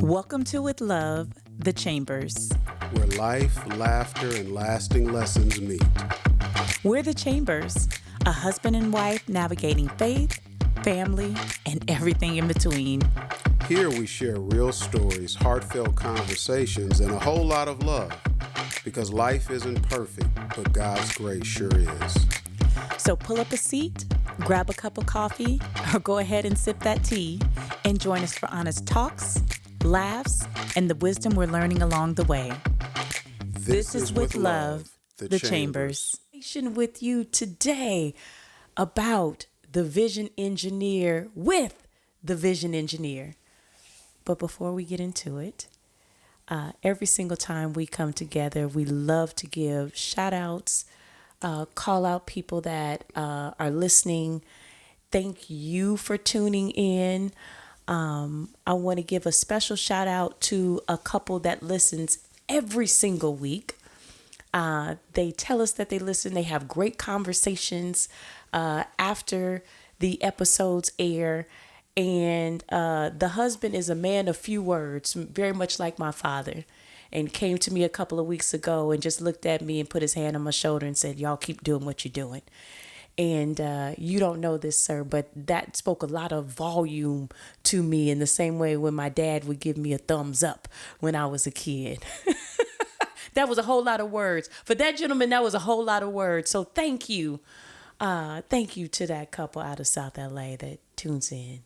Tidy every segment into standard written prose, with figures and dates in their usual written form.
Welcome to With Love, The Chambers. Where life, laughter, and lasting lessons meet. We're The Chambers, a husband and wife navigating faith, family, and everything in between. Here we share real stories, heartfelt conversations, and a whole lot of love. Because life isn't perfect, but God's grace sure is. So pull up a seat, grab a cup of coffee, or go ahead and sip that tea, and join us for honest talks, laughs, and the wisdom we're learning along the way. This is With Love, The Chambers. With you today about the vision engineer with the vision engineer. But before we get into it, every single time we come together, we love to give shout outs, call out people that are listening. Thank you for tuning in. I want to give a special shout out to a couple that listens every single week. They tell us that they listen. They have great conversations after the episodes air. And the husband is a man of few words, very much like my father, and came to me a couple of weeks ago and just looked at me and put his hand on my shoulder and said, "Y'all keep doing what you're doing." And you don't know this, sir, but that spoke a lot of volume to me in the same way when my dad would give me a thumbs up when I was a kid. That was a whole lot of words. For that gentleman, that was a whole lot of words. So thank you. Thank you to that couple out of South LA that tunes in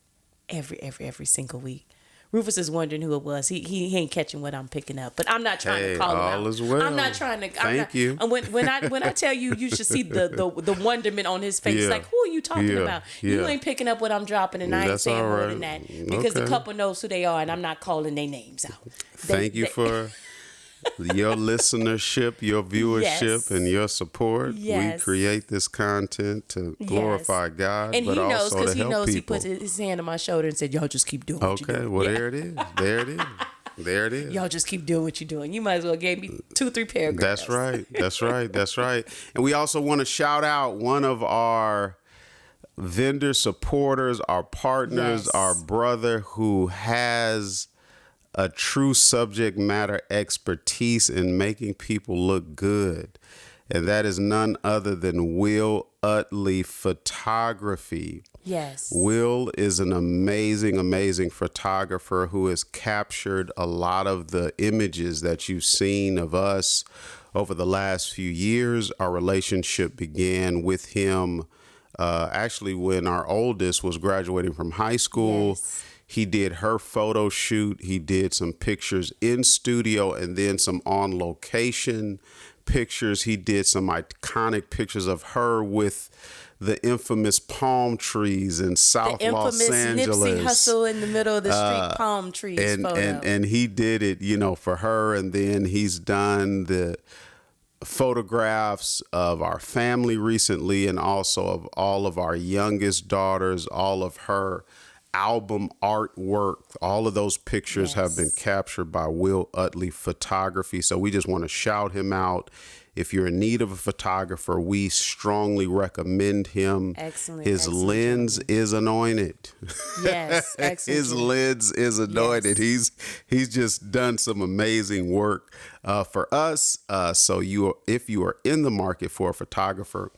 every single week. Rufus is wondering who it was. He ain't catching what I'm picking up, but I'm not trying to call him out. All is well. I'm not trying to. Thank you. When I tell you, you should see the wonderment on his face. Yeah. Like, who are you talking about? Yeah. You ain't picking up what I'm dropping, and I ain't That's saying all more right. than that because the Okay. couple knows who they are, and I'm not calling their names out. Thank you for your listenership, your viewership, Yes. and your support. Yes. We create this content to glorify God, And but he knows also because to he help knows people. he put his hand on my shoulder and said, "Y'all just keep doing what you're Okay, doing." well, Yeah. there it is. There it is. There it is. Y'all just keep doing what you're doing. You might as well gave me 2-3 paragraphs. That's right. That's right. That's right. And we also want to shout out one of our vendor supporters, our partners, Yes. our brother who has a true subject matter expertise in making people look good. And that is none other than Will Utley Photography. Yes. Will is an amazing, amazing photographer who has captured a lot of the images that you've seen of us over the last few years. Our relationship began with him actually when our oldest was graduating from high school. Yes. He did her photo shoot. He did some pictures in studio and then some on location pictures. He did some iconic pictures of her with the infamous palm trees in South Los Angeles. Nipsey Hussle in the middle of the street, palm trees photo. And he did it, for her. And then he's done the photographs of our family recently and also of all of our youngest daughters, all of her album artwork. All of those pictures have been captured by Will Utley Photography. So we just want to shout him out. If you're in need of a photographer, we strongly recommend him. Excellent. His lens is anointed. Yes, excellent. His lens is anointed. Yes. He's just done some amazing work for us. So if you are in the market for a photographer,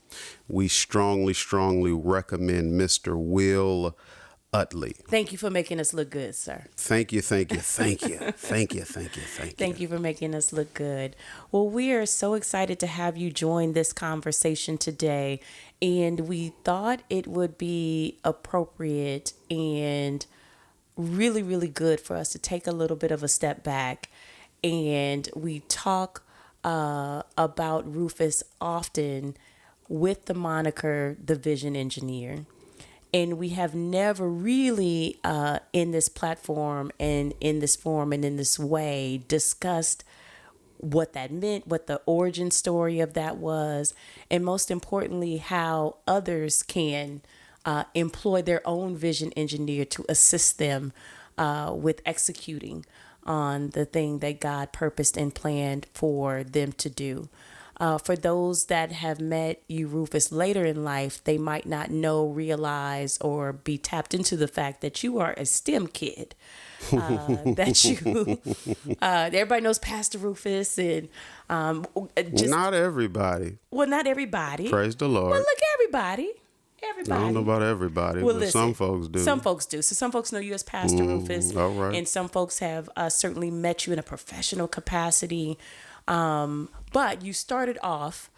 we strongly recommend Mr. Will Utley. Thank you for making us look good, sir. Thank you. Thank you for making us look good. Well, we are so excited to have you join this conversation today. And we thought it would be appropriate and really, really good for us to take a little bit of a step back. And we talk about Rufus often with the moniker, the Vision Engineer. And we have never really, in this platform and in this form and in this way, discussed what that meant, what the origin story of that was, and most importantly, how others can employ their own vision engineer to assist them with executing on the thing that God purposed and planned for them to do. For those that have met you, Rufus, later in life, they might not know, realize, or be tapped into the fact that you are a STEM kid. That you, everybody knows Pastor Rufus, and just Not everybody. well, not everybody. Praise the Lord. Well, look, everybody. I don't know about everybody, Well, but listen, some folks do. Some folks do. So some folks know you as Pastor Rufus. All right. And some folks have certainly met you in a professional capacity. But you started off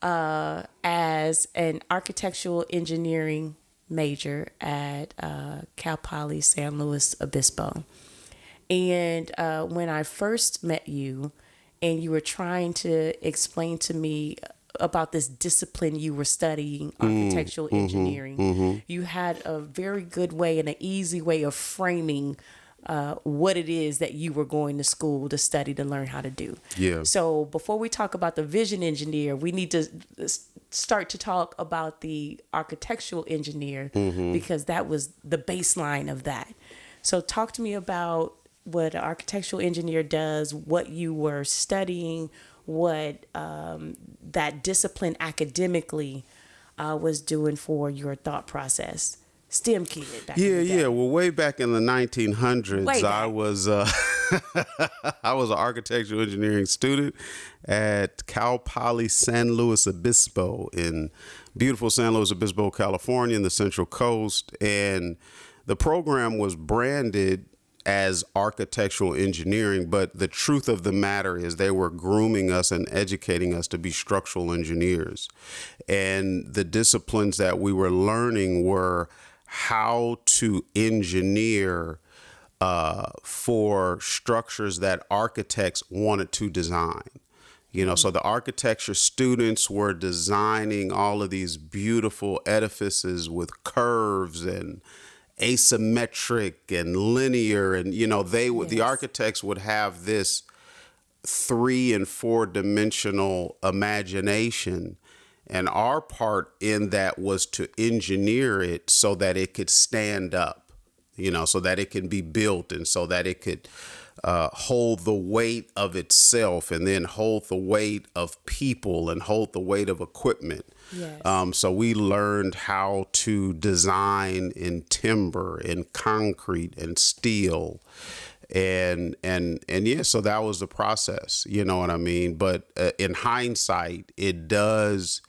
as an architectural engineering major at Cal Poly San Luis Obispo. And when I first met you and you were trying to explain to me about this discipline you were studying, architectural engineering, you had a very good way and an easy way of framing what it is that you were going to school to study to learn how to do. Yeah. So before we talk about the vision engineer, we need to start to talk about the architectural engineer because that was the baseline of that. So talk to me about what an architectural engineer does, what you were studying, what that discipline academically was doing for your thought process. STEM kid. Yeah. Well, way back in the 1900s, I was I was an architectural engineering student at Cal Poly San Luis Obispo in beautiful San Luis Obispo, California, in the Central Coast, and the program was branded as architectural engineering, but the truth of the matter is they were grooming us and educating us to be structural engineers. And the disciplines that we were learning were how to engineer for structures that architects wanted to design. You know, so the architecture students were designing all of these beautiful edifices with curves and asymmetric and linear, and you know the architects would have this 3 and 4 dimensional imagination, and our part in that was to engineer it so that it could stand up, you know, so that it can be built and so that it could hold the weight of itself and then hold the weight of people and hold the weight of equipment. Yes. So we learned how to design in timber and concrete and steel and yeah, so that was the process, you know what I mean? But in hindsight, it does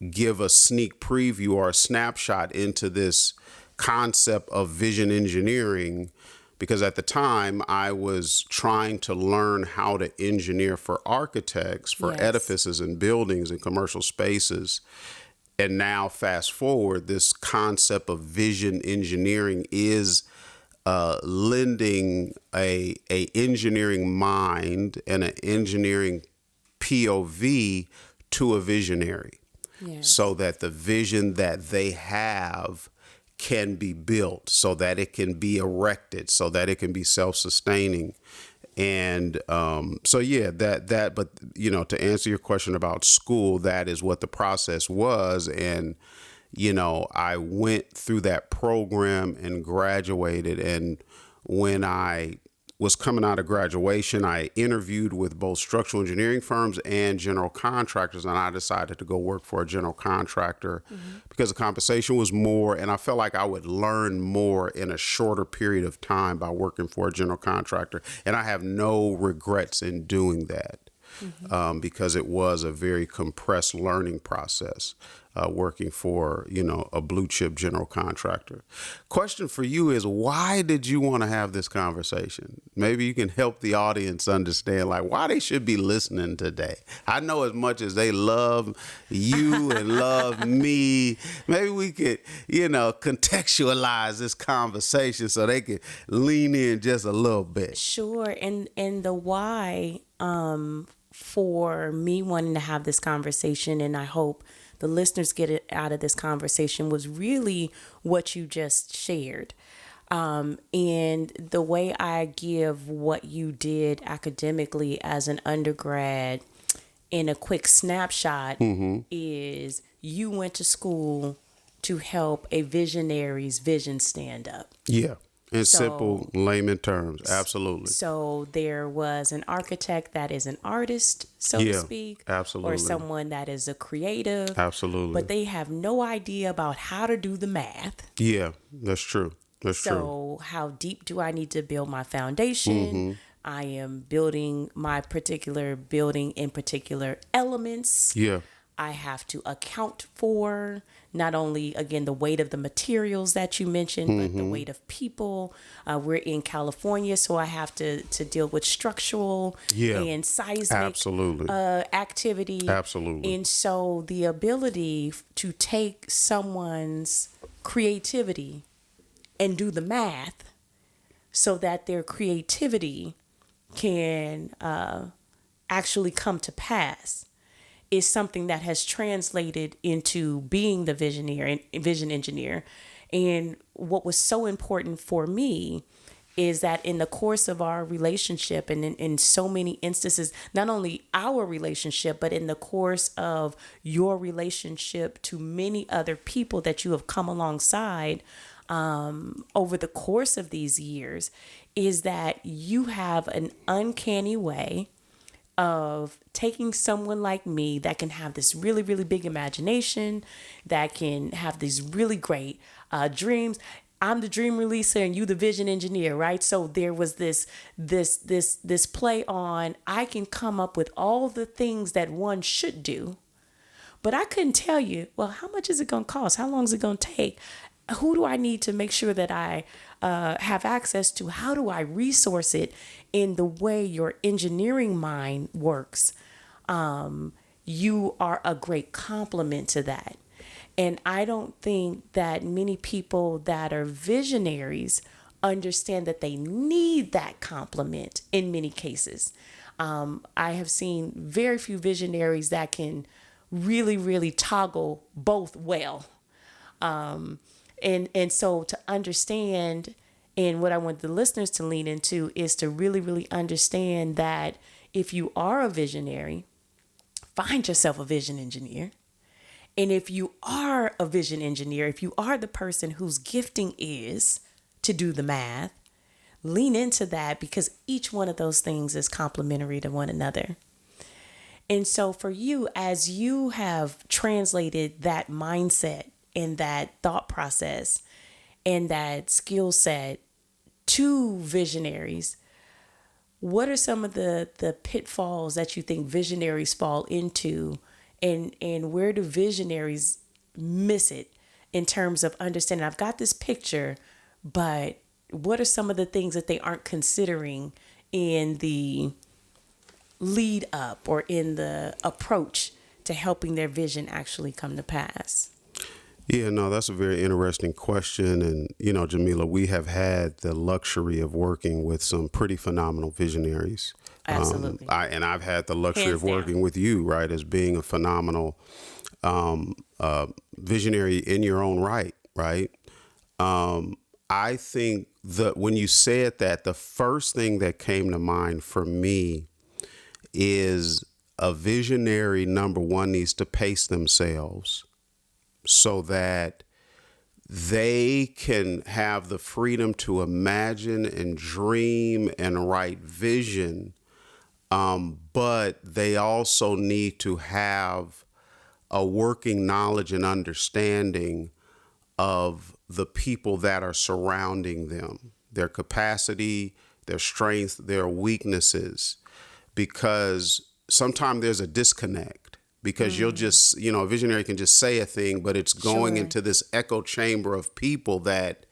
give a sneak preview or a snapshot into this concept of vision engineering, because at the time I was trying to learn how to engineer for architects, for edifices and buildings and commercial spaces. And now fast forward, this concept of vision engineering is lending a engineering mind and an engineering POV to a visionary, so that the vision that they have can be built, so that it can be erected, so that it can be self-sustaining. And but you know, to answer your question about school, that is what the process was. And you know, I went through that program and graduated, and when I was coming out of graduation, I interviewed with both structural engineering firms and general contractors, and I decided to go work for a general contractor because the compensation was more, and I felt like I would learn more in a shorter period of time by working for a general contractor. And I have no regrets in doing that because it was a very compressed learning process. Working for, you know, a blue chip general contractor. Question for you is, why did you want to have this conversation? Maybe you can help the audience understand, like, why they should be listening today. I know as much as they love you and love me, maybe we could, you know, contextualize this conversation so they could lean in just a little bit. Sure. And the why for me wanting to have this conversation, and I hope the listeners get it out of this conversation, was really what you just shared. And the way I give what you did academically as an undergrad in a quick snapshot is you went to school to help a visionary's vision stand up. Yeah, In So simple layman terms, absolutely. so there was an architect that is an artist, so to Yeah, speak, or absolutely. someone that is a creative, but Absolutely. they have no idea about how to do the math. Yeah, that's true. That's true. So, how deep do I need to build my foundation? Mm-hmm. I am building my particular building in particular elements. Yeah. I have to account for not only, again, the weight of the materials that you mentioned, but the Mm-hmm. weight of people. We're in California, so I have to deal with structural Yeah. and seismic Absolutely. activity. Absolutely. And so the ability to take someone's creativity and do the math so that their creativity can actually come to pass is something that has translated into being the visionary and vision engineer. And what was so important for me is that in the course of our relationship and in so many instances, not only our relationship, but in the course of your relationship to many other people that you have come alongside over the course of these years, is that you have an uncanny way of taking someone like me that can have this really, really big imagination, that can have these really great dreams. I'm the dream releaser and you the vision engineer, right? So there was this play on I can come up with all the things that one should do, but I couldn't tell you, well, how much is it going to cost? How long is it going to take? Who do I need to make sure that I have access to? How do I resource it in the way your engineering mind works? You are a great complement to that. And I don't think that many people that are visionaries understand that they need that complement in many cases. I have seen very few visionaries that can really, really toggle both well. And so to understand, and what I want the listeners to lean into is to really, really understand that if you are a visionary, find yourself a vision engineer. And if you are a vision engineer, if you are the person whose gifting is to do the math, lean into that because each one of those things is complementary to one another. And so for you, as you have translated that mindset and that thought process and that skill set to visionaries, what are some of the pitfalls that you think visionaries fall into, and where do visionaries miss it in terms of understanding, I've got this picture, but what are some of the things that they aren't considering in the lead up or in the approach to helping their vision actually come to pass? Yeah, no, that's a very interesting question. And, Jamila, we have had the luxury of working with some pretty phenomenal visionaries. Absolutely. I've had the luxury Hands of working down. with you, right, as being a phenomenal visionary in your own right, right? I think that when you said that, the first thing that came to mind for me is a visionary, number one, needs to pace themselves so that they can have the freedom to imagine and dream and write vision. But they also need to have a working knowledge and understanding of the people that are surrounding them, their capacity, their strengths, their weaknesses, because sometimes there's a disconnect because you'll just, a visionary can just say a thing, but it's going Sure. into this echo chamber of people that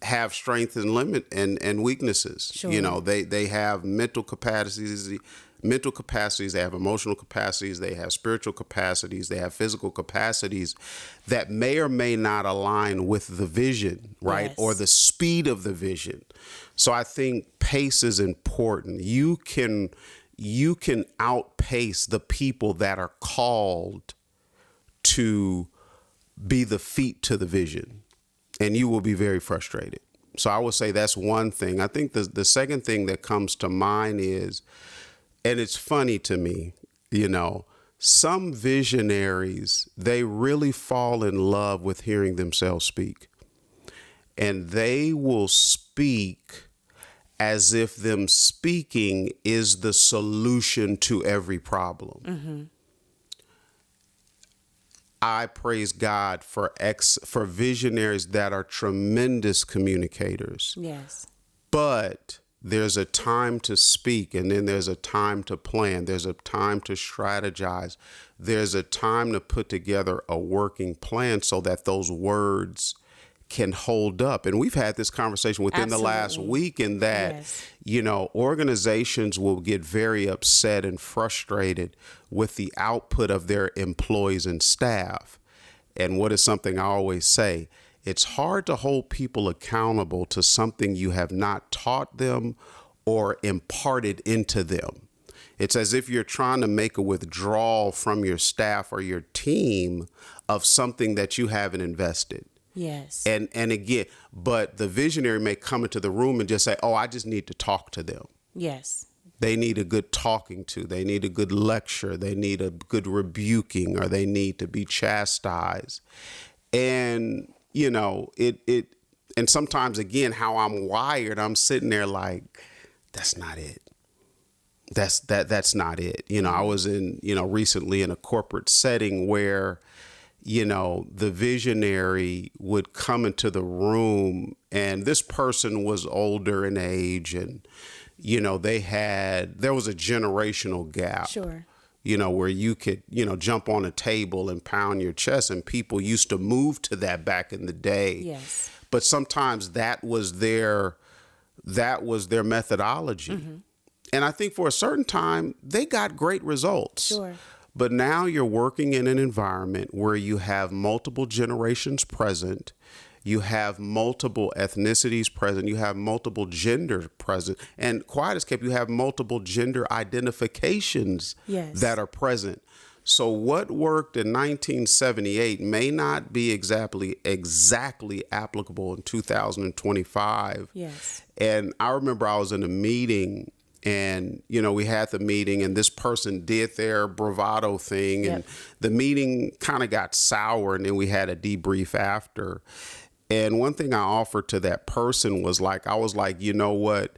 have strengths and limit and weaknesses. Sure. They have mental capacities, they have emotional capacities, they have spiritual capacities, they have physical capacities that may or may not align with the vision, right? Or Yes. the speed of the vision. So I think pace is important. You can outpace the people that are called to be the feet to the vision, and you will be very frustrated. So I would say that's one thing. I think the second thing that comes to mind is, and it's funny to me, some visionaries, they really fall in love with hearing themselves speak. And they will speak as if them speaking is the solution to every problem. Mm-hmm. I praise God for visionaries that are tremendous communicators. Yes. But there's a time to speak, and then there's a time to plan. There's a time to strategize. There's a time to put together a working plan so that those words can hold up. And we've had this conversation within the last week in that, Yes. Organizations will get very upset and frustrated with the output of their employees and staff. And what is something I always say? It's hard to hold people accountable to something you have not taught them or imparted into them. It's as if you're trying to make a withdrawal from your staff or your team of something that you haven't invested. Yes. And again, but the visionary may come into the room and just say, oh, I just need to talk to them. Yes. They need a good talking to. They need a good lecture. They need a good rebuking, or they need to be chastised. And, and sometimes, again, how I'm wired, I'm sitting there like, that's not it. That's not it. I was in, recently in a corporate setting where, the visionary would come into the room, and this person was older in age, and, there was a generational gap. Sure. Where you could, jump on a table and pound your chest, and people used to move to that back in the day. Yes. But sometimes that was their methodology. Mm-hmm. And I think for a certain time, they got great results. Sure. But now you're working in an environment where you have multiple generations present, you have multiple ethnicities present, you have multiple genders present, and quiet as kept, you have multiple gender identifications that are present. So what worked in 1978 may not be exactly applicable in 2025. Yes. And I remember I was in a meeting, and, we had the meeting, and this person did their bravado thing, and the meeting kind of got sour, and then we had a debrief after. And one thing I offered to that person was I was like, you know what,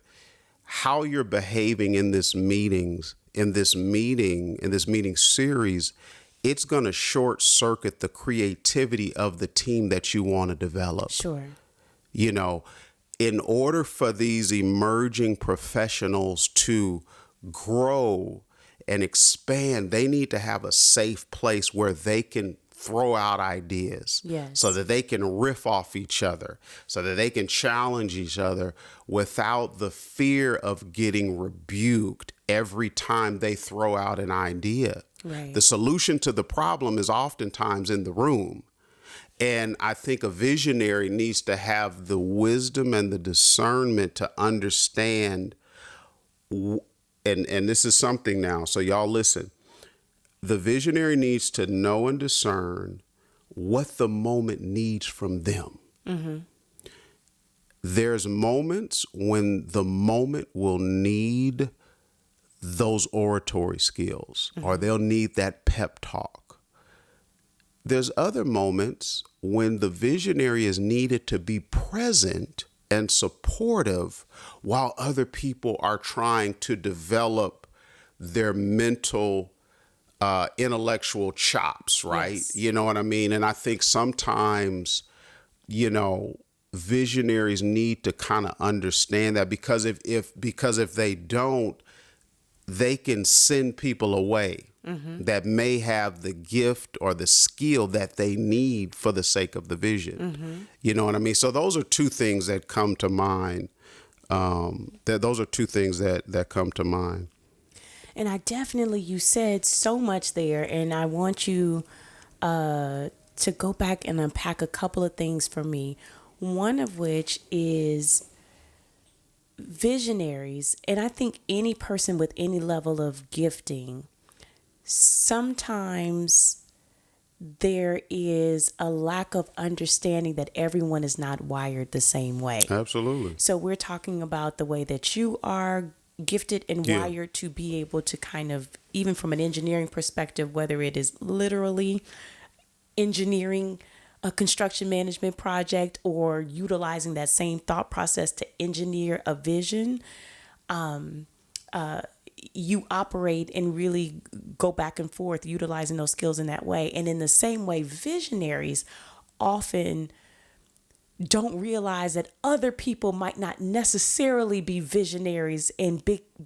how you're behaving in this meeting series, it's going to short circuit the creativity of the team that you want to develop. Sure. In order for these emerging professionals to grow and expand, they need to have a safe place where they can throw out ideas. Yes. So that they can riff off each other, so that they can challenge each other without the fear of getting rebuked every time they throw out an idea. Right. The solution to the problem is oftentimes in the room. And I think a visionary needs to have the wisdom and the discernment to understand, and this is something now, so y'all listen. The visionary needs to know and discern what the moment needs from them. Mm-hmm. There's moments when the moment will need those oratory skills, or they'll need that pep talk. There's other moments when the visionary is needed to be present and supportive while other people are trying to develop their mental, intellectual chops, right? Yes. You know what I mean? And I think sometimes, visionaries need to kind of understand that, because if they don't, they can send people away that may have the gift or the skill that they need for the sake of the vision. You know what I mean? So those are two things that come to mind. Those are two things that come to mind. And I definitely, you said so much there, and I want you to go back and unpack a couple of things for me. One of which is visionaries, and I think any person with any level of gifting, sometimes there is a lack of understanding that everyone is not wired the same way. Absolutely. So we're talking about the way that you are gifted and wired to be able to kind of, even from an engineering perspective, whether it is literally engineering a construction management project or utilizing that same thought process to engineer a vision, you operate and really go back and forth utilizing those skills in that way. And in the same way, visionaries often don't realize that other people might not necessarily be visionaries and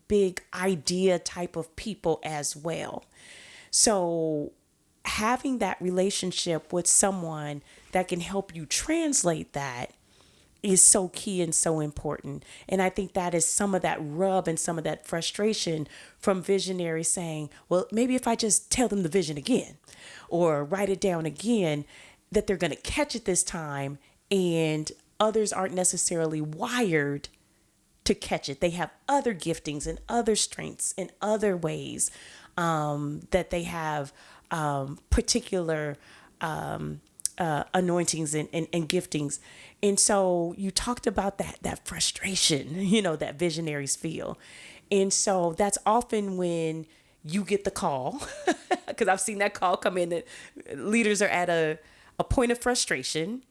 big idea type of people as well. So having that relationship with someone that can help you translate that is so key and so important. And I think that is some of that rub and some of that frustration from visionaries saying, well, maybe if I just tell them the vision again or write it down again, that they're going to catch it this time, and others aren't necessarily wired to catch it. They have other giftings and other strengths in other ways, that they have particular anointings and giftings. And so you talked about that frustration, that visionaries feel. And so that's often when you get the call, because I've seen that call come in, that leaders are at a point of frustration.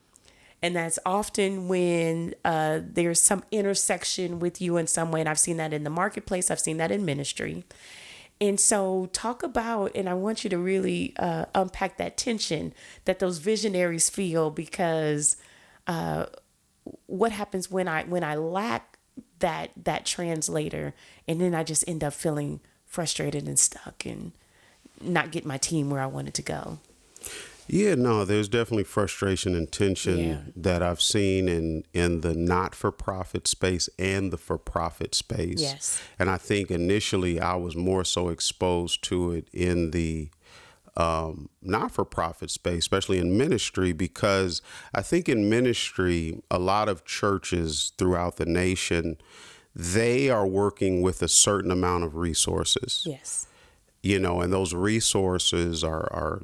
And that's often when there's some intersection with you in some way. And I've seen that in the marketplace. I've seen that in ministry. And so talk about, and I want you to really unpack that tension that those visionaries feel, because what happens when I lack that translator, and then I just end up feeling frustrated and stuck and not get my team where I wanted to go. Yeah, no, there's definitely frustration and tension that I've seen in the not-for-profit space and the for-profit space. Yes. And I think initially I was more so exposed to it in the not-for-profit space, especially in ministry, because I think in ministry, a lot of churches throughout the nation, they are working with a certain amount of resources. Yes. And those resources are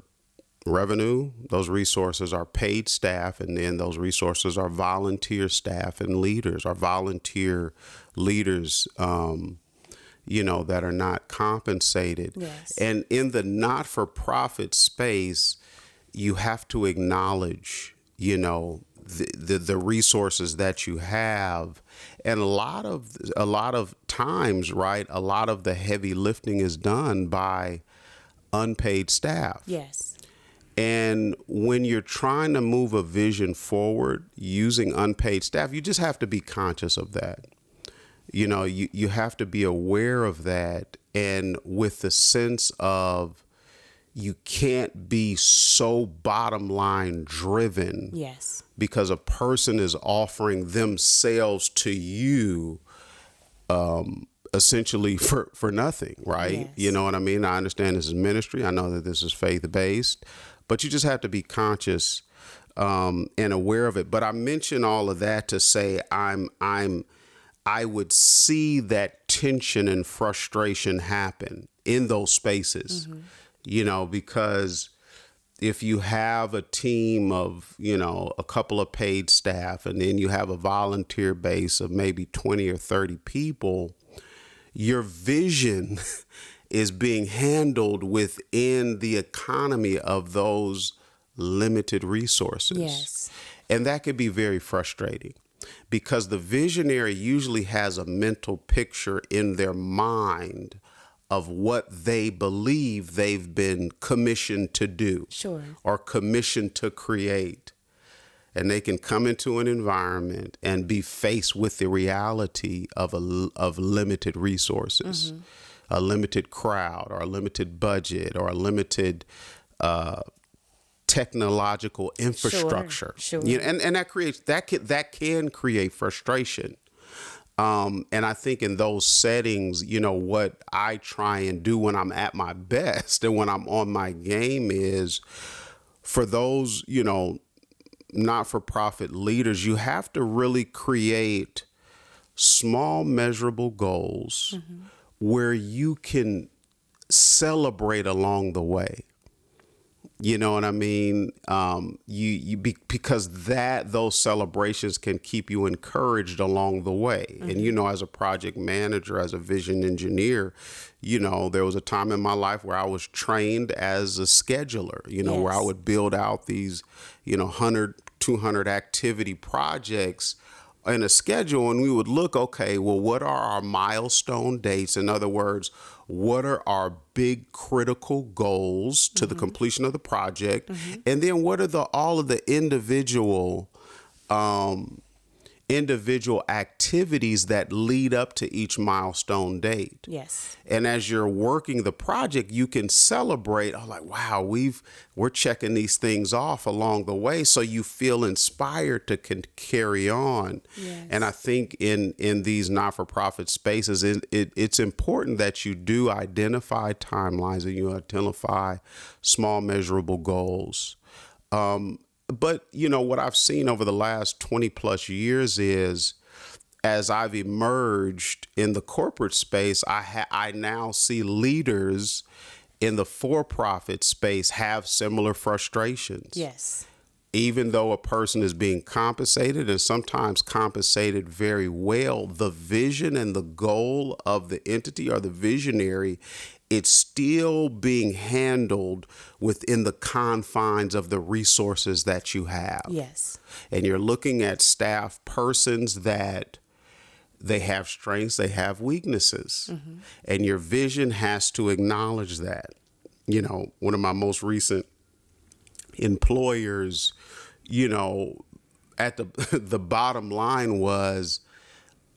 revenue, those resources are paid staff, and then those resources are volunteer staff and leaders, or volunteer leaders, that are not compensated. Yes. And in the not-for-profit space, you have to acknowledge, the resources that you have. And a lot of times, right, a lot of the heavy lifting is done by unpaid staff. Yes. And when you're trying to move a vision forward using unpaid staff, you just have to be conscious of that. You have to be aware of that, and with the sense of you can't be so bottom line driven. Yes. Because a person is offering themselves to you essentially for nothing, right? Yes. You know what I mean? I understand this is ministry. I know that this is faith-based. But you just have to be conscious and aware of it. But I mention all of that to say I would see that tension and frustration happen in those spaces, because if you have a team of, a couple of paid staff, and then you have a volunteer base of maybe 20 or 30 people, your vision is being handled within the economy of those limited resources. Yes. And that could be very frustrating, because the visionary usually has a mental picture in their mind of what they believe they've been commissioned to do. Sure. Or commissioned to create. And they can come into an environment and be faced with the reality of limited resources. Mm-hmm. A limited crowd, or a limited budget, or a limited technological infrastructure. Sure. And that can create frustration. And I think in those settings, what I try and do when I'm at my best and when I'm on my game is, for those, not-for-profit leaders, you have to really create small, measurable goals. Mm-hmm. Where you can celebrate along the way. You know what I mean? Because those celebrations can keep you encouraged along the way. And, you know, as a project manager, as a vision engineer, you know, there was a time in my life where I was trained as a scheduler, you know, where I Yes. would build out these, you know, 100, 200 activity projects in a schedule, and we would look, okay, well, what are our milestone dates? In other words, what are our big critical goals to the completion of the project? And then what are all of the individual activities that lead up to each milestone date? Yes. And as you're working the project, you can celebrate, oh, like, wow, we're checking these things off along the way. So you feel inspired to carry on. Yes. And I think in these not-for-profit spaces, it's important that you do identify timelines and you identify small measurable goals. But, you know, what I've seen over the last 20 plus years is, as I've emerged in the corporate space, I now see leaders in the for-profit space have similar frustrations. Yes. Even though a person is being compensated, and sometimes compensated very well, the vision and the goal of the entity or the visionary, it's still being handled within the confines of the resources that you have. Yes. And you're looking at staff persons that they have strengths, they have weaknesses, and your vision has to acknowledge that. You know, one of my most recent employers, you know, at the bottom line was,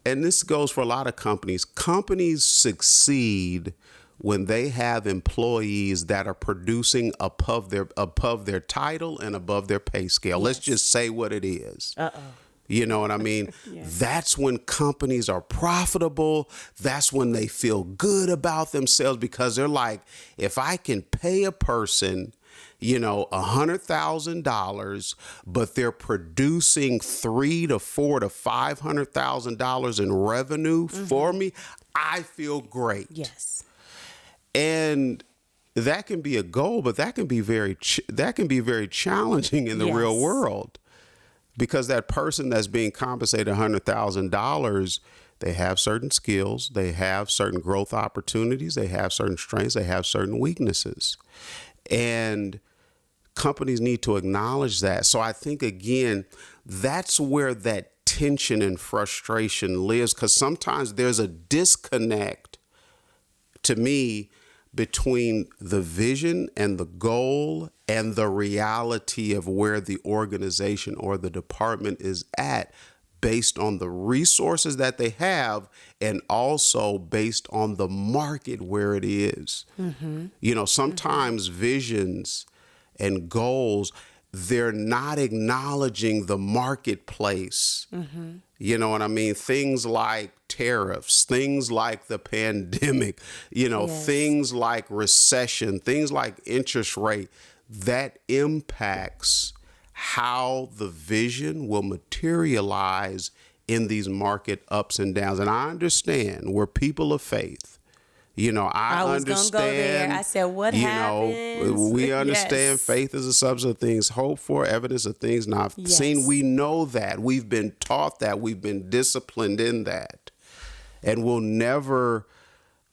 and this goes for a lot of companies succeed when they have employees that are producing above their title and above their pay scale. Yes. Let's just say what it is. Uh-oh. You know what I mean? Yes. That's when companies are profitable. That's when they feel good about themselves, because they're like, if I can pay a person, you know, $100,000, but they're producing $300,000 to $400,000 to $500,000 in revenue for me, I feel great. Yes. And that can be a goal, but that can be very challenging in the Yes. real world. Because that person that's being compensated $100,000, they have certain skills, they have certain growth opportunities, they have certain strengths, they have certain weaknesses. And companies need to acknowledge that. So I think, again, that's where that tension and frustration lives, because sometimes there's a disconnect, to me, between the vision and the goal and the reality of where the organization or the department is at, based on the resources that they have and also based on the market where it is. You know, sometimes visions and goals, they're not acknowledging the marketplace. You know what I mean? Things like tariffs, things like the pandemic, you know, Yes. things like recession, things like interest rate, that impacts how the vision will materialize in these market ups and downs. And I understand we're people of faith. You know, I was understand. gonna go there. I said, what happens? We understand Yes. faith is a substance of things hoped for, evidence of things not Yes. seen. We know that. We've been taught that. We've been disciplined in that. And we'll never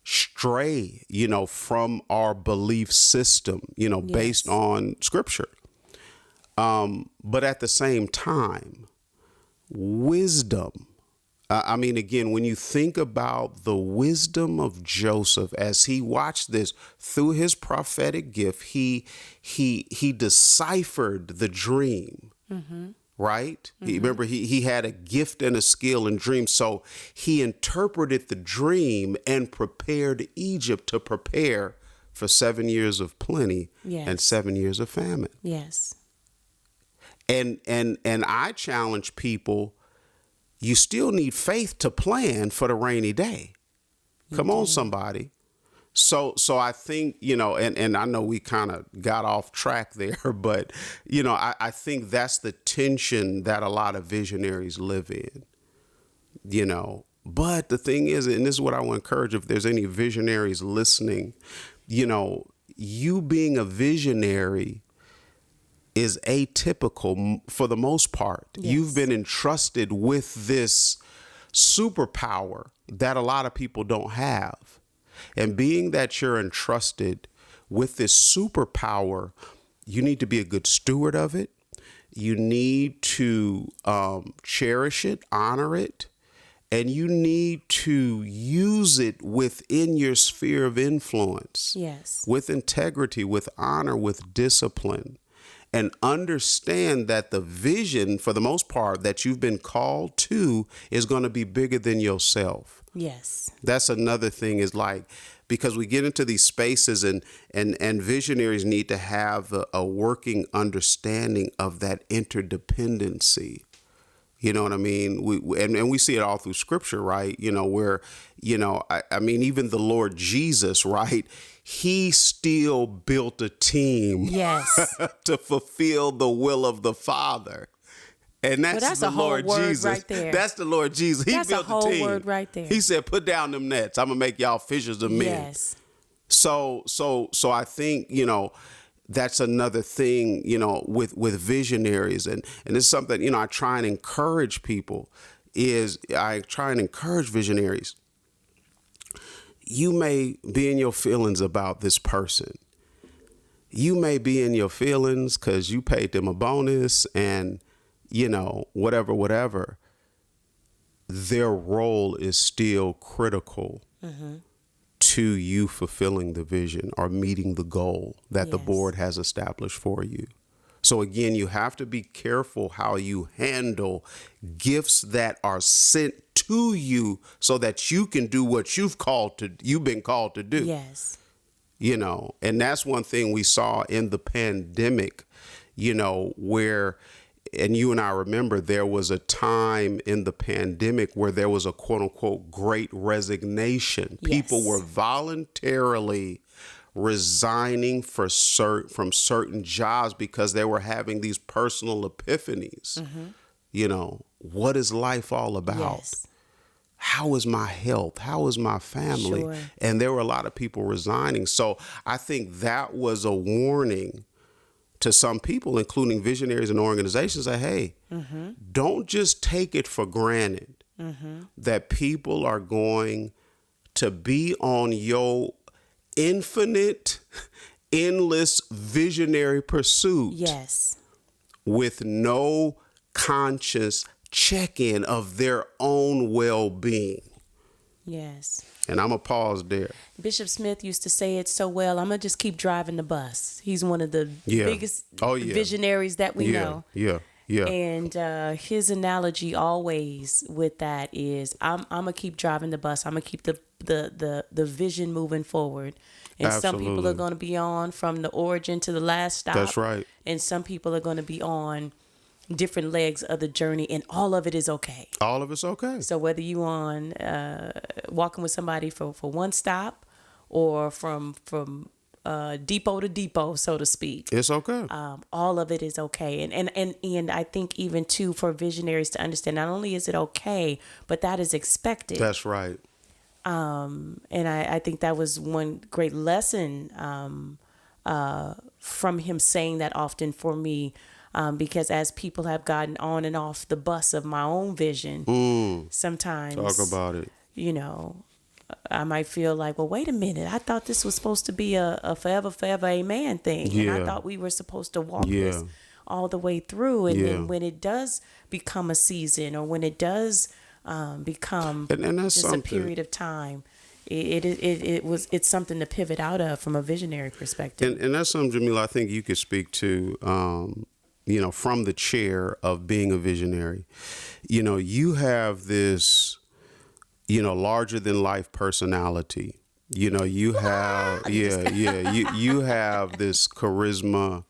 stray, you know, from our belief system, you know, based Yes. on scripture. But at the same time, wisdom. I mean, again, when you think about the wisdom of Joseph as he watched this through his prophetic gift, he deciphered the dream, right? Remember, he had a gift and a skill in dreams. So he interpreted the dream and prepared Egypt to prepare for 7 years of plenty Yes. and 7 years of famine. Yes. And I challenge people, you still need faith to plan for the rainy day. Come on, somebody. So I think, you know, and I know we kind of got off track there, but, you know, I think that's the tension that a lot of visionaries live in, you know. But the thing is, and this is what I want to encourage, if there's any visionaries listening, you know, you being a visionary is atypical for the most part. Yes. You've been entrusted with this superpower that a lot of people don't have. And being that you're entrusted with this superpower, you need to be a good steward of it. You need to cherish it, honor it, and you need to use it within your sphere of influence. Yes. With integrity, with honor, with discipline, and understand that the vision, for the most part, that you've been called to is going to be bigger than yourself. Yes. That's another thing, is like, because we get into these spaces and visionaries need to have a working understanding of that interdependency. You know what I mean? And we see it all through scripture, right? You know, where, you know, I mean, even the Lord Jesus, right? He still built a team, yes, to fulfill the will of the Father. And that's the Lord Jesus. Right there. That's the Lord Jesus. He that's built a whole team. Word right there. He said, put down them nets. I'm going to make y'all fishers of men. Yes. So I think, you know, that's another thing, you know, with visionaries. And it's something, you know, I try and encourage people I try and encourage visionaries. You may be in your feelings about this person. You may be in your feelings because you paid them a bonus and, you know, whatever. Their role is still critical to you fulfilling the vision or meeting the goal that the board has established for you. So again, you have to be careful how you handle gifts that are sent to you so that you can do what you've been called to do. Yes. You know, and that's one thing we saw in the pandemic, you know, where, and you and I remember there was a time in the pandemic where there was a quote unquote great resignation. Yes. People were voluntarily resigning from certain jobs because they were having these personal epiphanies. You know, what is life all about? Yes. How is my health? How is my family? Sure. And there were a lot of people resigning. So I think that was a warning to some people, including visionaries and organizations, that, hey, don't just take it for granted that people are going to be on your infinite, endless visionary pursuit. Yes. With no conscious check-in of their own well-being. Yes. And I'm going to pause there. Bishop Smith used to say it so well. I'm going to just keep driving the bus. He's one of the biggest visionaries that we know. Yeah. And his analogy always with that is, I'm going to keep driving the bus. I'm going to keep the vision moving forward. And Absolutely. Some people are going to be on from the origin to the last stop. That's right. And some people are going to be on different legs of the journey, and all of it is okay. All of it's okay. So whether you on walking with somebody for one stop or from depot to depot, so to speak, it's okay. all of it is okay. And I think even too, for visionaries to understand, not only is it okay, but that is expected. That's right. And I think that was one great lesson from him saying that often for me. Because as people have gotten on and off the bus of my own vision, sometimes talk about it. You know, I might feel like, well, wait a minute. I thought this was supposed to be a forever, amen thing. Yeah. And I thought we were supposed to walk this all the way through. And then when it does become a season, or when it does become and that's just something. A period of time, it's something to pivot out of from a visionary perspective. And that's something, Jamila, I think you could speak to. You know, from the chair of being a visionary. You know, you have this, you know, larger than life personality. You know, you have, you have this charisma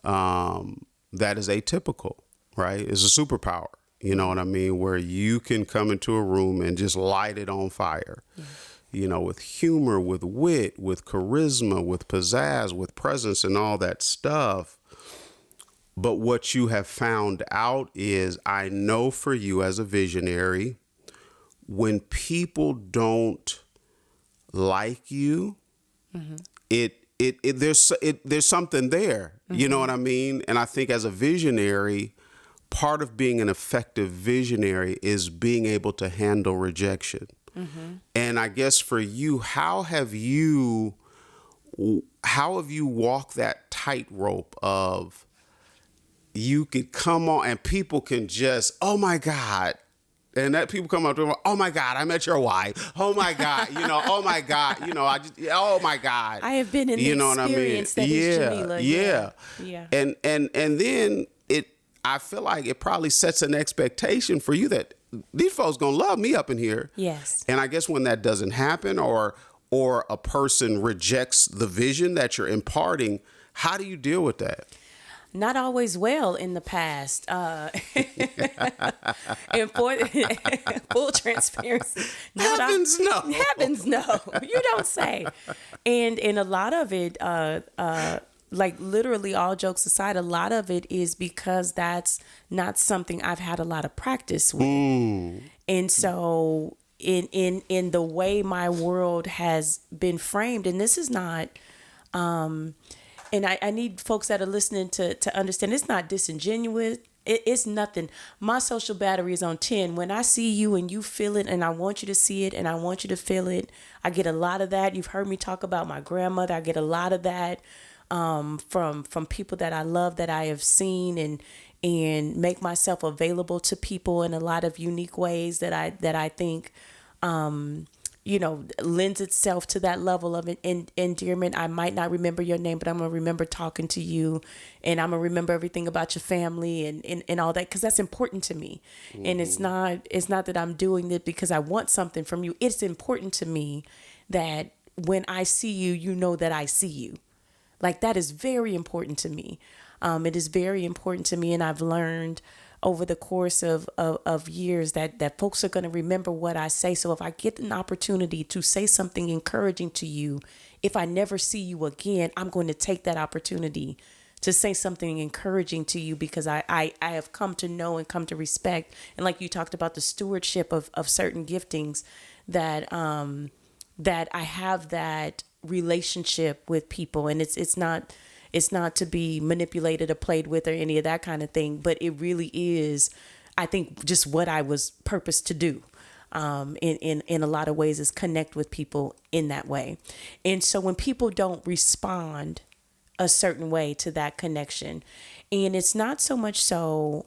that is atypical, right? It's a superpower, you know what I mean? Where you can come into a room and just light it on fire. You know, with humor, with wit, with charisma, with pizzazz, with presence and all that stuff. But what you have found out is, I know for you as a visionary, when people don't like you, there's something there. You know what I mean? And I think as a visionary, part of being an effective visionary is being able to handle rejection. And I guess for you, how have you walked that tightrope of you could come on and people can just, oh my God. And that people come up to me, oh my God, I met your wife. Oh my God, oh my God, oh my God. I have been in the experience that is Jamila. Yeah. And then I feel like it probably sets an expectation for you that these folks gonna love me up in here. Yes. And I guess when that doesn't happen, or a person rejects the vision that you're imparting, how do you deal with that? Not always well in the past. And for full transparency, Heavens no. Heavens no. You don't say. And a lot of it, like literally all jokes aside, a lot of it is because that's not something I've had a lot of practice with. And so in the way my world has been framed, and this is not, and I need folks that are listening to understand, it's not disingenuous. It's nothing. My social battery is on 10. When I see you and you feel it, and I want you to see it and I want you to feel it, I get a lot of that. You've heard me talk about my grandmother. I get a lot of that from people that I love, that I have seen, and make myself available to people in a lot of unique ways that I think lends itself to that level of endearment. I might not remember your name, but I'm going to remember talking to you, and I'm going to remember everything about your family and all that, because that's important to me. And it's not that I'm doing it because I want something from you. It's important to me that when I see you, you know that I see you. Like, that is very important to me. It is very important to me, and I've learned over the course of years that folks are going to remember what I say. So if I get an opportunity to say something encouraging to you, if I never see you again, I'm going to take that opportunity to say something encouraging to you, because I have come to know and come to respect. And like you talked about the stewardship of certain giftings, that I have that relationship with people, and it's not to be manipulated or played with or any of that kind of thing, but it really is, I think, just what I was purposed to do. In a lot of ways, is connect with people in that way. And so when people don't respond a certain way to that connection, and it's not so much so,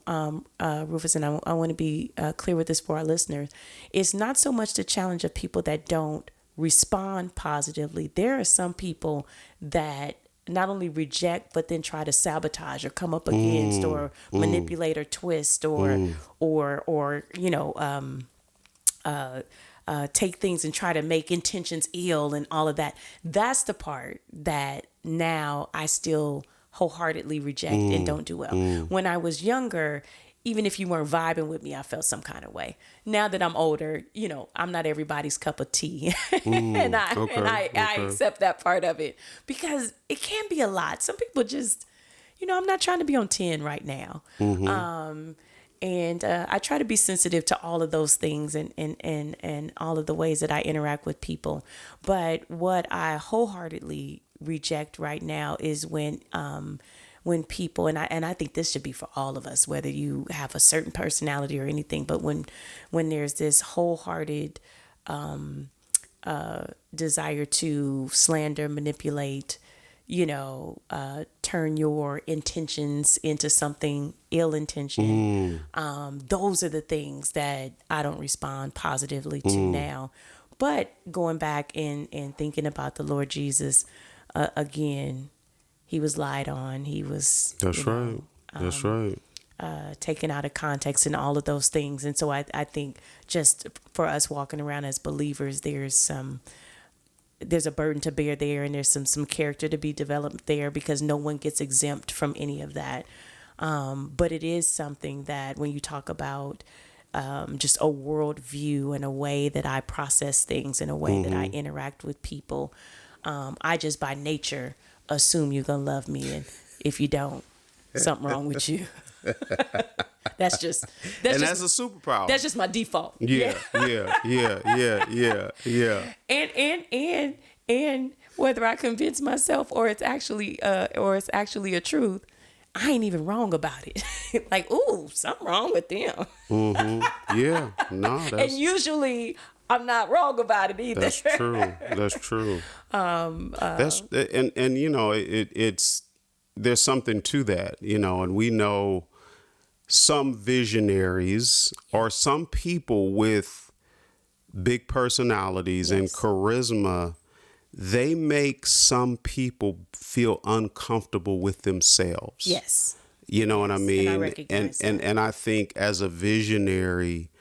Rufus, and I want to be clear with this for our listeners, it's not so much the challenge of people that don't respond positively. There are some people that not only reject, but then try to sabotage or come up against or manipulate or twist or take things and try to make intentions ill and all of that. That's the part that now I still wholeheartedly reject and don't do well. When I was younger, even if you weren't vibing with me, I felt some kind of way. Now that I'm older, I'm not everybody's cup of tea. And I accept that part of it, because it can be a lot. Some people just, I'm not trying to be on 10 right now. And I try to be sensitive to all of those things and all of the ways that I interact with people. But what I wholeheartly reject right now is when people, and I think this should be for all of us, whether you have a certain personality or anything, but when there's this wholehearted desire to slander, manipulate, turn your intentions into something ill-intentioned, those are the things that I don't respond positively to now. But going back and thinking about the Lord Jesus, again, he was lied on. He was taken out of context and all of those things. And so I think just for us walking around as believers, there's a burden to bear there, and there's some character to be developed there, because no one gets exempt from any of that. But it is something that when you talk about just a world view and a way that I process things, and a way that I interact with people, I just by nature assume you're going to love me. And if you don't, something wrong with you. That's a superpower. That's just my default. Yeah. And whether I convince myself or it's actually a truth, I ain't even wrong about it. Like, ooh, something wrong with them. Yeah, no, And usually I'm not wrong about it either. that's true. That's true. That's and you know it's there's something to that, you know, and we know some visionaries or some people with big personalities and Yes. charisma, they make some people feel uncomfortable with themselves. Yes. You know what I Yes, and I mean? recognize And I think as a visionary,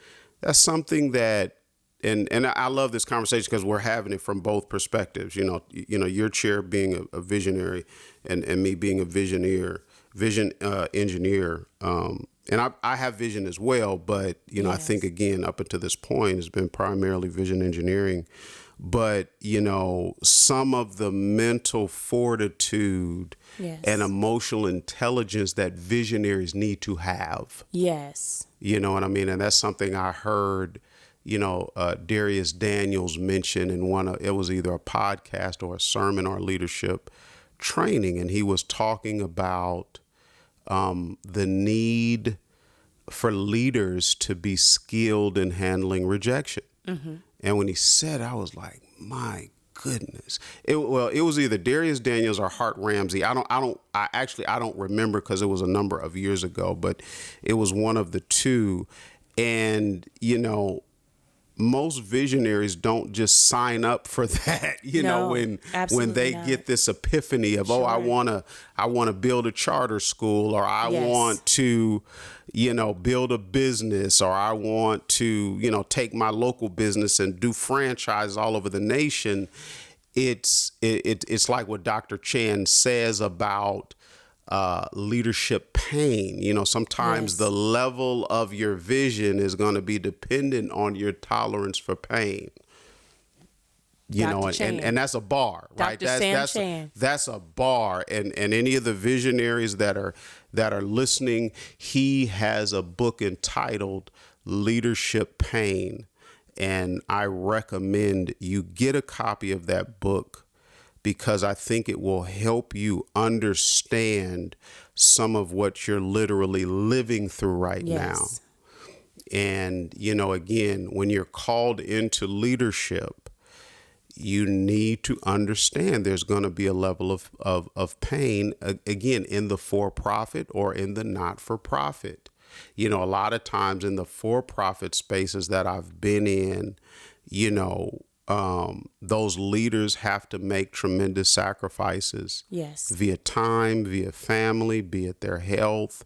that's something that and I love this conversation because we're having it from both perspectives. You know, your chair being a visionary and me being a vision engineer. And I have vision as well, but you know, I think Yes. again up until this point has been primarily vision engineering. But you know, some of the mental fortitude Yes. and emotional intelligence that visionaries need to have. Yes. You know what I mean? And that's something I heard, you know, Darius Daniels mention in it was either a podcast or a sermon or leadership training. And he was talking about the need for leaders to be skilled in handling rejection. And when he said, I was like, my goodness. It was either Darius Daniels or Hart Ramsey. I don't remember because it was a number of years ago, but it was one of the two. And, you know, most visionaries don't just sign up for that, you know, No, when absolutely they not. get this epiphany of, oh, I want to build a charter school, or I Yes. want to, you know, build a business, or I want to, you know, take my local business and do franchise all over the nation. It's like what Dr. Chan says about leadership pain. You know, sometimes Yes. the level of your vision is going to be dependent on your tolerance for pain. You Dr. know, Chan. and that's a bar, right? Dr. Sam Chan. That's a bar. And any of the visionaries that are listening, he has a book entitled Leadership Pain. And I recommend you get a copy of that book because I think it will help you understand some of what you're literally living through right now. Yes. And, you know, again, when you're called into leadership, you need to understand there's going to be a level of pain, again, in the for-profit or in the not-for-profit. You know, a lot of times in the for-profit spaces that I've been in, you know, those leaders have to make tremendous sacrifices. Yes. Via time, via family, be it their health,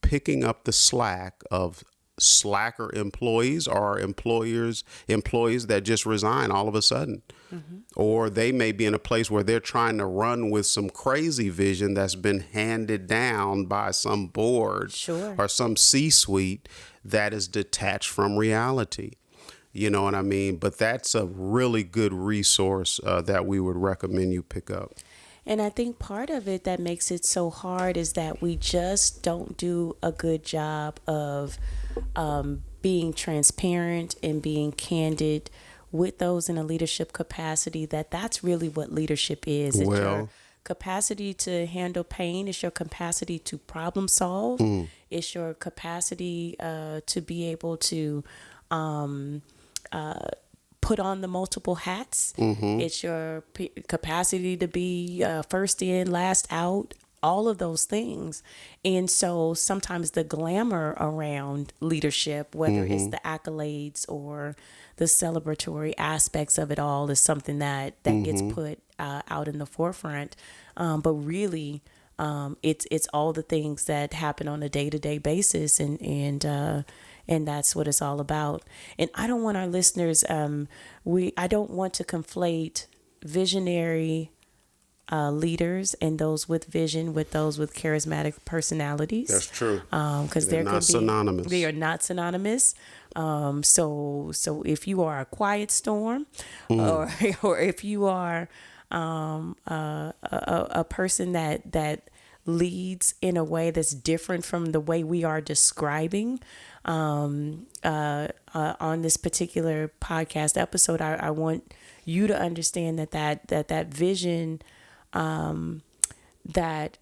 picking up the slack of slacker employees or employees that just resign all of a sudden. Or they may be in a place where they're trying to run with some crazy vision that's been handed down by some board Sure. or some C-suite that is detached from reality. You know what I mean? But that's a really good resource that we would recommend you pick up. And I think part of it that makes it so hard is that we just don't do a good job of being transparent and being candid with those in a leadership capacity, that's really what leadership is. It's your capacity to handle pain. It's your capacity to problem solve. It's your capacity to be able to put on the multiple hats. It's your capacity to be first in, last out, all of those things. And so sometimes the glamour around leadership, whether it's the accolades or the celebratory aspects of it all, is something that gets put out in the forefront. But really, it's all the things that happen on a day-to-day basis, and that's what it's all about. And I don't want our listeners, I don't want to conflate visionary leaders and those with vision with those with charismatic personalities. That's true. Because They're not synonymous. They are not synonymous. So if you are a quiet storm, or if you are a person that leads in a way that's different from the way we are describing on this particular podcast episode. I want you to understand that vision, that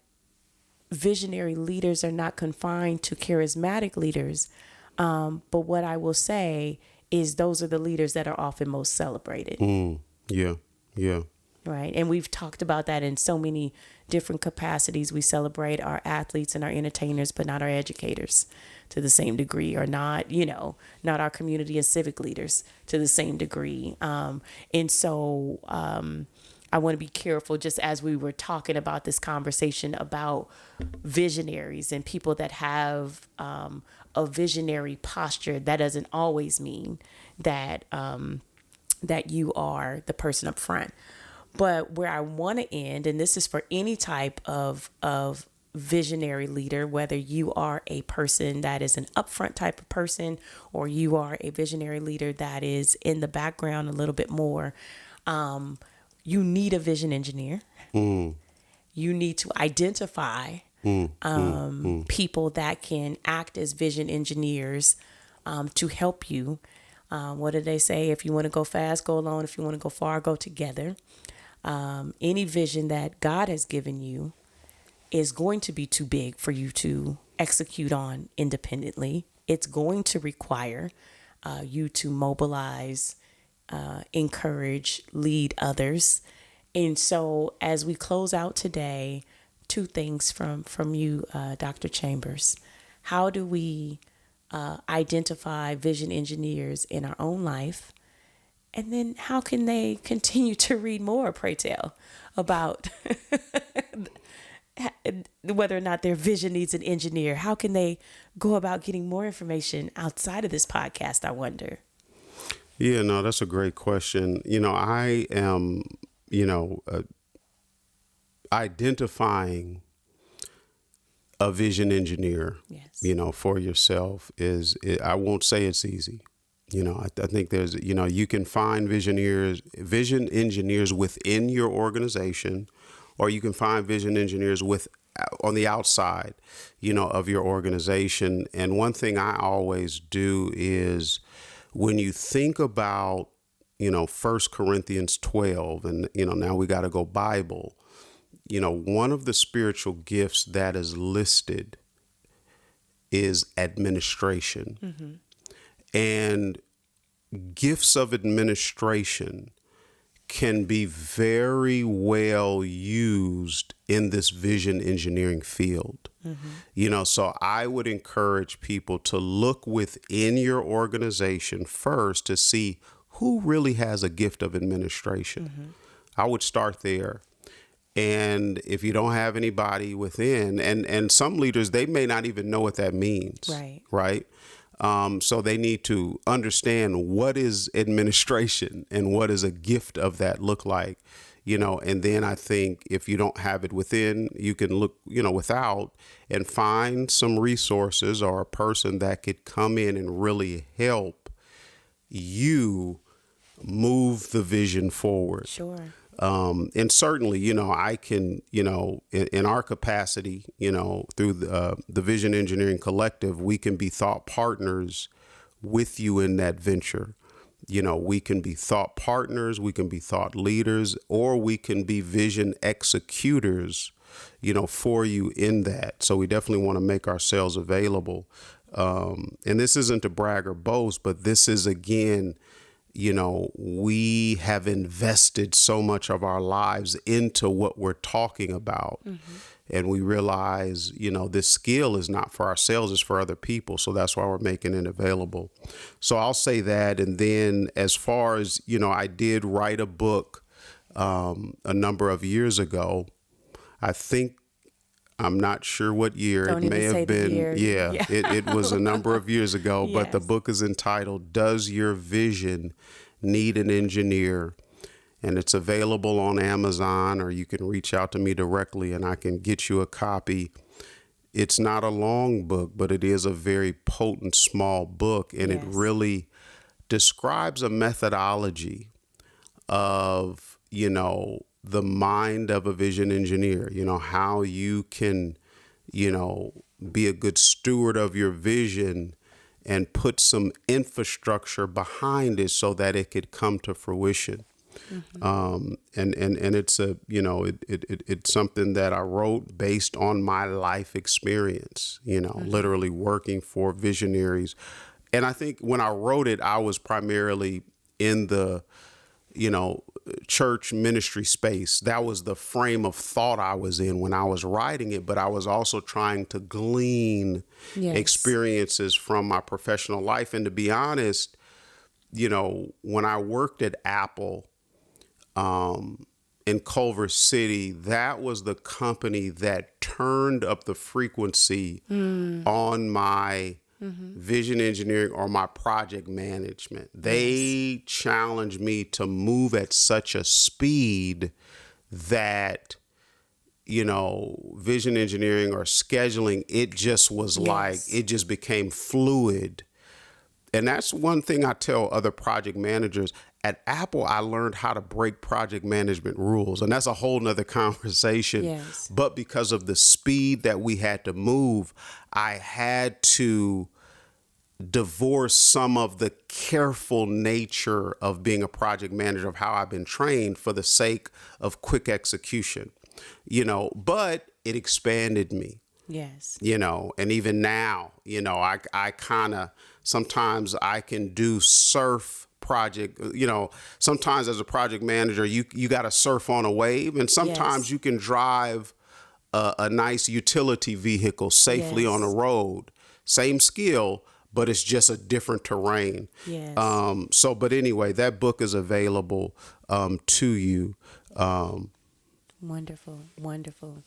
visionary leaders are not confined to charismatic leaders. But what I will say is those are the leaders that are often most celebrated. Yeah. Right. And we've talked about that in so many different capacities. We celebrate our athletes and our entertainers, but not our educators to the same degree, or not our community and civic leaders to the same degree. And so I want to be careful, just as we were talking about this conversation about visionaries and people that have a visionary posture. That doesn't always mean that that you are the person up front. But where I want to end, and this is for any type of visionary leader, whether you are a person that is an upfront type of person, or you are a visionary leader that is in the background a little bit more, you need a vision engineer. You need to identify people that can act as vision engineers to help you. What do they say? If you want to go fast, go alone. If you want to go far, go together. Any vision that God has given you is going to be too big for you to execute on independently. It's going to require you to mobilize, encourage, lead others. And so as we close out today, two things from you, Dr. Chambers. How do we identify vision engineers in our own life? And then how can they continue to read more, pray tell, about whether or not their vision needs an engineer? How can they go about getting more information outside of this podcast, I wonder? Yeah, no, that's a great question. I am, identifying a vision engineer, Yes. For yourself I won't say it's easy. I think there's, you can find vision engineers within your organization, or you can find vision engineers on the outside, of your organization. And one thing I always do is, when you think about, 1 Corinthians 12, and, now we got to go Bible, one of the spiritual gifts that is listed is administration. Mm-hmm. And gifts of administration can be very well used in this vision engineering field. Mm-hmm. So I would encourage people to look within your organization first to see who really has a gift of administration. Mm-hmm. I would start there. And if you don't have anybody within, and some leaders, they may not even know what that means. Right. So they need to understand what is administration and what does a gift of that look like, and then I think if you don't have it within, you can look, without, and find some resources or a person that could come in and really help you move the vision forward. Sure. And certainly, I can, in our capacity, through the Vision Engineering Collective, we can be thought partners with you in that venture. We can be thought partners, we can be thought leaders, or we can be vision executors, for you in that. So we definitely want to make ourselves available. And this isn't to brag or boast, but this is, again, we have invested so much of our lives into what we're talking about. Mm-hmm. And we realize, this skill is not for ourselves, it's for other people. So that's why we're making it available. So I'll say that. And then as far as, I did write a book a number of years ago. I'm not sure what year. Don't it may have been. Yeah. It was a number of years ago, Yes. But the book is entitled, Does Your Vision Need an Engineer? And it's available on Amazon, or you can reach out to me directly and I can get you a copy. It's not a long book, but it is a very potent, small book. And Yes. It really describes a methodology of, the mind of a vision engineer, how you can, be a good steward of your vision and put some infrastructure behind it so that it could come to fruition. And it's it's something that I wrote based on my life experience, literally working for visionaries. And I think when I wrote it, I was primarily in the, church ministry space. That was the frame of thought I was in when I was writing it, but I was also trying to glean experiences from my professional life. And to be honest, when I worked at Apple, in Culver City, that was the company that turned up the frequency on my vision engineering or my project management. They challenged me to move at such a speed that, vision engineering or scheduling, it just was like, it just became fluid. And that's one thing I tell other project managers. At Apple, I learned how to break project management rules, and that's a whole nother conversation. Yes. But because of the speed that we had to move, I had to divorce some of the careful nature of being a project manager, of how I've been trained, for the sake of quick execution, but it expanded me. Yes. And even now, I kind of, sometimes I can do surf project, sometimes as a project manager, you got to surf on a wave, and sometimes you can drive a nice utility vehicle safely on a road. Same skill, but it's just a different terrain. Yes. But anyway, that book is available to you. Wonderful, wonderful.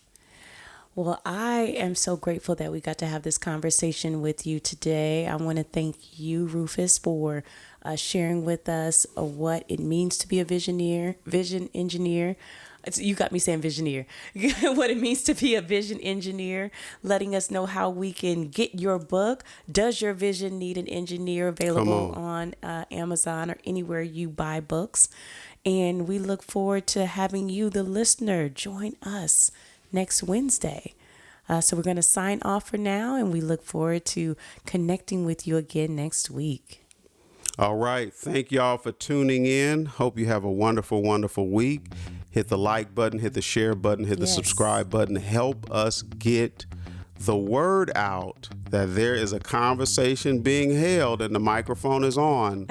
Well, I am so grateful that we got to have this conversation with you today. I want to thank you, Rufus, for sharing with us what it means to be a vision engineer. You got me saying visioneer. What it means to be a vision engineer, letting us know how we can get your book. Does Your Vision Need an Engineer? Available on Amazon or anywhere you buy books. And we look forward to having you, the listener, join us next Wednesday. So we're going to sign off for now, and we look forward to connecting with you again next week. All right. Thank y'all for tuning in. Hope you have a wonderful, wonderful week. Hit the like button, hit the share button, hit the subscribe button. Help us get the word out that there is a conversation being held and the microphone is on,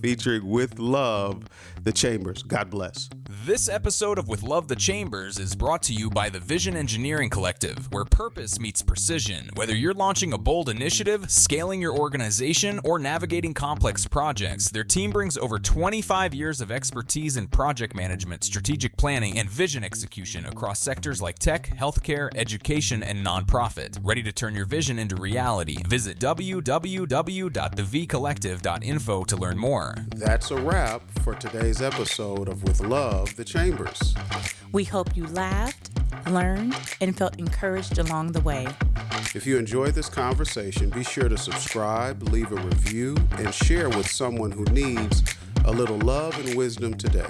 featuring With Love, the Chambers. God bless. This episode of With Love the Chambers is brought to you by the Vision Engineering Collective, where purpose meets precision. Whether you're launching a bold initiative, scaling your organization, or navigating complex projects, their team brings over 25 years of expertise in project management, strategic planning, and vision execution across sectors like tech, healthcare, education, and nonprofit. Ready to turn your vision into reality? Visit www.thevcollective.info to learn more. That's a wrap for today's episode of With Love, the Chambers. We hope you laughed, learned, and felt encouraged along the way. If you enjoyed this conversation, be sure to subscribe, leave a review, and share with someone who needs a little love and wisdom today.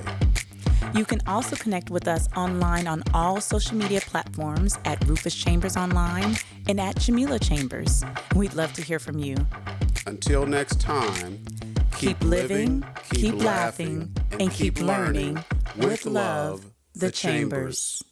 You can also connect with us online on all social media platforms at Rufus Chambers Online and at Jamila Chambers. We'd love to hear from you. Until next time, keep living, keep laughing, and keep learning with love, the Chambers.